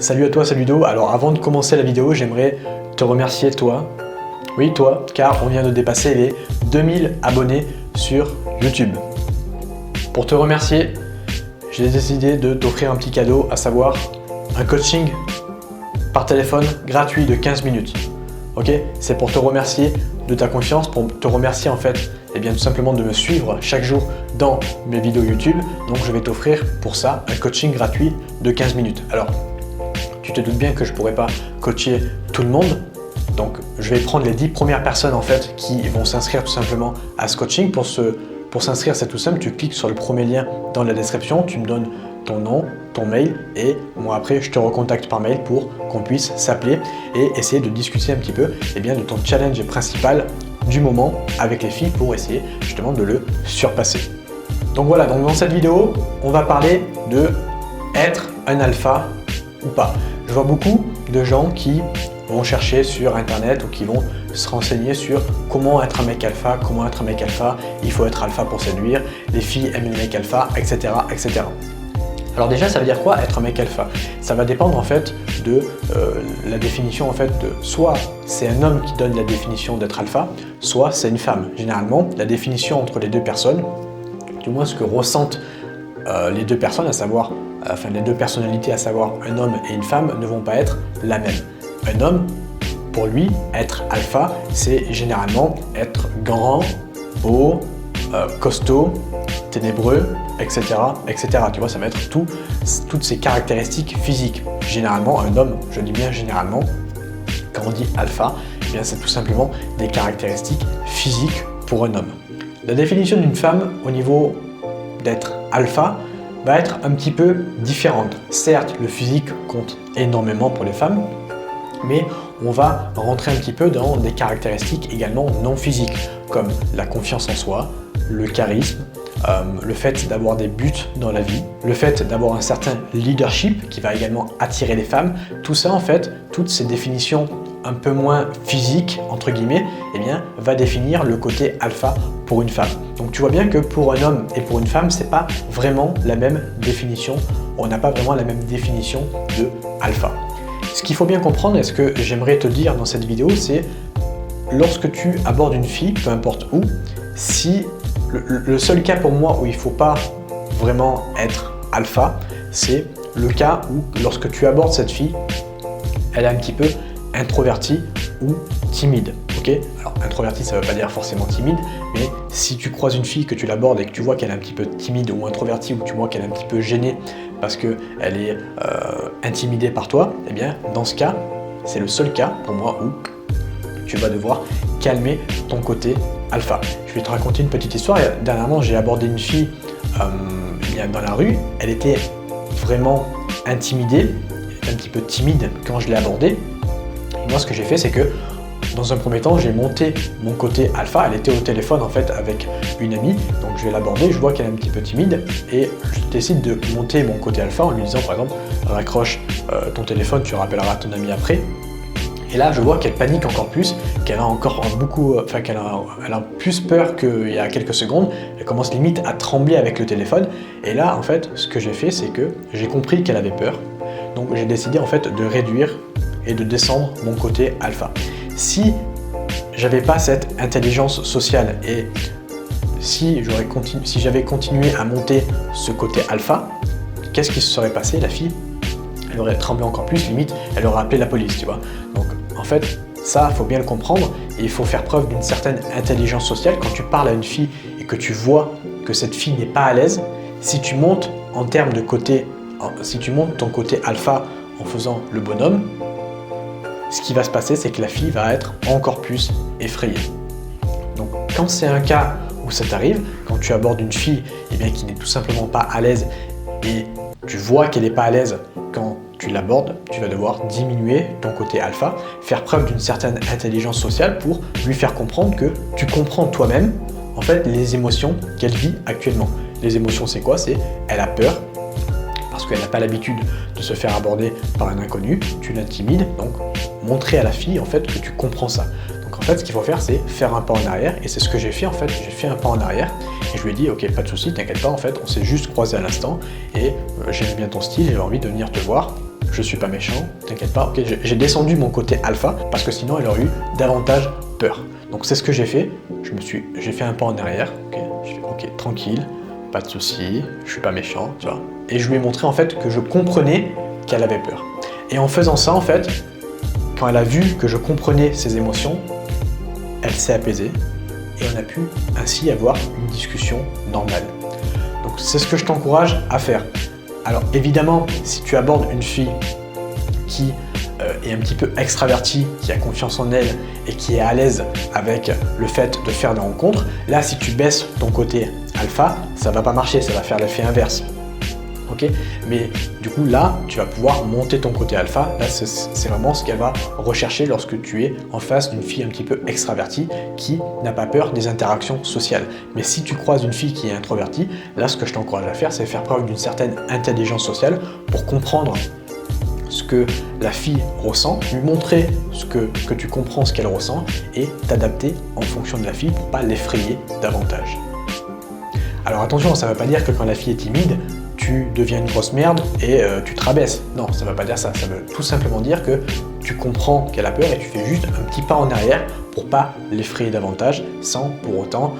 Salut à toi, c'est Ludo. Alors avant de commencer la vidéo, j'aimerais te remercier toi, oui toi, car on vient de dépasser les 2000 abonnés sur YouTube. Pour te remercier, j'ai décidé de t'offrir un petit cadeau, à savoir un coaching par téléphone gratuit de 15 minutes. Ok, c'est pour te remercier de ta confiance, pour te remercier en fait, tout simplement de me suivre chaque jour dans mes vidéos YouTube. Donc je vais t'offrir pour ça un coaching gratuit de 15 minutes. Alors, tu te doutes bien que je ne pourrai pas coacher tout le monde. Donc je vais prendre les 10 premières personnes en fait qui vont s'inscrire tout simplement à ce coaching. Pour s'inscrire, c'est tout simple, tu cliques sur le premier lien dans la description, tu me donnes ton nom, ton mail et moi après je te recontacte par mail pour qu'on puisse s'appeler et essayer de discuter un petit peu de ton challenge principal du moment avec les filles pour essayer justement de le surpasser. Donc voilà, donc dans cette vidéo, on va parler de être un alpha ou pas. Je vois beaucoup de gens qui vont chercher sur internet ou qui vont se renseigner sur comment être un mec alpha, il faut être alpha pour séduire, les filles aiment les mecs alpha, etc., etc. Alors déjà, ça veut dire quoi être un mec alpha? Ça va dépendre en fait de la définition en fait de soit c'est un homme qui donne la définition d'être alpha, soit c'est une femme. Généralement, la définition entre les deux personnes, du moins ce que ressentent les deux personnes, à savoir, les deux personnalités, à savoir un homme et une femme, ne vont pas être la même. Un homme, pour lui, être alpha, c'est généralement être grand, beau, costaud, ténébreux, etc., etc. Tu vois, ça va être toutes ces caractéristiques physiques. Généralement, un homme, je dis bien généralement, quand on dit alpha, c'est tout simplement des caractéristiques physiques pour un homme. La définition d'une femme au niveau d'être alpha va être un petit peu différente. Certes, le physique compte énormément pour les femmes, mais on va rentrer un petit peu dans des caractéristiques également non physiques, comme la confiance en soi, le charisme, le fait d'avoir des buts dans la vie, le fait d'avoir un certain leadership qui va également attirer les femmes. Tout ça en fait, toutes ces définitions un peu moins physiques entre guillemets, va définir le côté alpha pour une femme. Donc tu vois bien que pour un homme et pour une femme, c'est pas vraiment la même définition. On n'a pas vraiment la même définition de alpha. Ce qu'il faut bien comprendre et ce que j'aimerais te dire dans cette vidéo, c'est lorsque tu abordes une fille, peu importe où, si le seul cas pour moi où il ne faut pas vraiment être alpha, c'est le cas où lorsque tu abordes cette fille, elle est un petit peu introvertie ou timide. Okay, alors introvertie, ça ne veut pas dire forcément timide, mais si tu croises une fille, que tu l'abordes et que tu vois qu'elle est un petit peu timide ou introvertie, ou tu vois qu'elle est un petit peu gênée parce qu'elle est intimidée par toi, dans ce cas, c'est le seul cas pour moi où tu vas devoir calmer ton côté alpha. Je vais te raconter une petite histoire. Dernièrement, j'ai abordé une fille dans la rue. Elle était vraiment intimidée, un petit peu timide quand je l'ai abordée. Et moi, ce que j'ai fait, c'est que dans un premier temps, j'ai monté mon côté alpha. Elle était au téléphone en fait avec une amie, donc je vais l'aborder, je vois qu'elle est un petit peu timide et je décide de monter mon côté alpha en lui disant par exemple raccroche ton téléphone, tu rappelleras ton ami après. Et là, je vois qu'elle panique encore plus, qu'elle a encore qu'elle a plus peur qu'il y a quelques secondes. Elle commence limite à trembler avec le téléphone. Et là, en fait, ce que j'ai fait, c'est que j'ai compris qu'elle avait peur. Donc, j'ai décidé en fait de réduire et de descendre mon côté alpha. Si j'avais pas cette intelligence sociale et si j'avais continué à monter ce côté alpha, qu'est-ce qui se serait passé? La fille, elle aurait tremblé encore plus, limite, elle aurait appelé la police, tu vois. Donc, en fait, ça, il faut bien le comprendre et il faut faire preuve d'une certaine intelligence sociale. Quand tu parles à une fille et que tu vois que cette fille n'est pas à l'aise, si tu montes en termes de côté, si tu montes ton côté alpha en faisant le bonhomme, ce qui va se passer, c'est que la fille va être encore plus effrayée. Donc, quand c'est un cas où ça t'arrive, quand tu abordes une fille qui n'est tout simplement pas à l'aise et tu vois qu'elle n'est pas à l'aise quand tu l'abordes, tu vas devoir diminuer ton côté alpha, faire preuve d'une certaine intelligence sociale pour lui faire comprendre que tu comprends toi-même en fait les émotions qu'elle vit actuellement. Les émotions, c'est quoi? C'est elle a peur parce qu'elle n'a pas l'habitude de se faire aborder par un inconnu, tu l'intimides, donc montrer à la fille en fait que tu comprends ça. Donc en fait, ce qu'il faut faire, c'est faire un pas en arrière et c'est ce que j'ai fait en fait. J'ai fait un pas en arrière et je lui ai dit ok, pas de souci, t'inquiète pas, en fait, on s'est juste croisé à l'instant et j'aime bien ton style, j'ai envie de venir te voir. je suis pas méchant, t'inquiète pas, ok, j'ai descendu mon côté alpha parce que sinon elle aurait eu davantage peur. Donc c'est ce que j'ai fait, j'ai fait un pas en arrière, ok, je fais ok, tranquille, pas de souci, je suis pas méchant, tu vois. Et je lui ai montré en fait que je comprenais qu'elle avait peur. Et en faisant ça en fait, quand elle a vu que je comprenais ses émotions, elle s'est apaisée et on a pu ainsi avoir une discussion normale. Donc c'est ce que je t'encourage à faire. Alors évidemment, si tu abordes une fille qui est un petit peu extravertie, qui a confiance en elle et qui est à l'aise avec le fait de faire des rencontres, là si tu baisses ton côté alpha, ça va pas marcher, ça va faire l'effet inverse. Ok, mais du coup là, tu vas pouvoir monter ton côté alpha. Là, c'est vraiment ce qu'elle va rechercher lorsque tu es en face d'une fille un petit peu extravertie qui n'a pas peur des interactions sociales. Mais si tu croises une fille qui est introvertie, là, ce que je t'encourage à faire, c'est faire preuve d'une certaine intelligence sociale pour comprendre ce que la fille ressent, lui montrer que tu comprends ce qu'elle ressent et t'adapter en fonction de la fille pour pas l'effrayer davantage. Alors attention, ça ne veut pas dire que quand la fille est timide, tu deviens une grosse merde et tu te rabaisses. Non, ça ne veut pas dire ça. Ça veut tout simplement dire que tu comprends qu'elle a peur et tu fais juste un petit pas en arrière pour pas l'effrayer davantage sans pour autant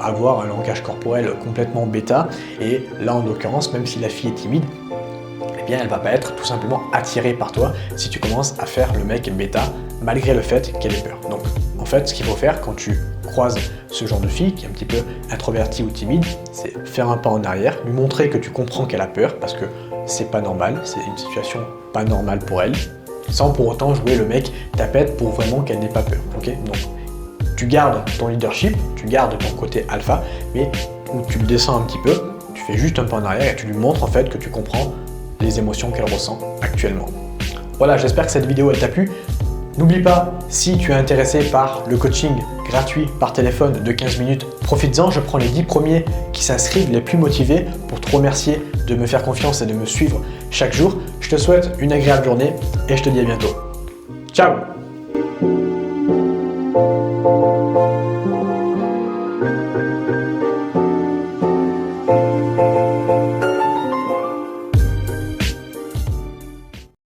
avoir un langage corporel complètement bêta. Et là, en l'occurrence, même si la fille est timide, eh bien, elle va pas être tout simplement attirée par toi si tu commences à faire le mec bêta malgré le fait qu'elle ait peur. Donc, en fait, ce qu'il faut faire quand tu croises ce genre de fille qui est un petit peu introvertie ou timide, c'est faire un pas en arrière, lui montrer que tu comprends qu'elle a peur parce que c'est pas normal, c'est une situation pas normale pour elle, sans pour autant jouer le mec tapette pour vraiment qu'elle n'ait pas peur. Ok, donc tu gardes ton leadership, tu gardes ton côté alpha, mais tu le descends un petit peu, tu fais juste un pas en arrière et tu lui montres en fait que tu comprends les émotions qu'elle ressent actuellement. Voilà, j'espère que cette vidéo elle t'a plu. N'oublie pas, si tu es intéressé par le coaching gratuit par téléphone de 15 minutes, profites-en, je prends les 10 premiers qui s'inscrivent, les plus motivés, pour te remercier de me faire confiance et de me suivre chaque jour. Je te souhaite une agréable journée et je te dis à bientôt. Ciao!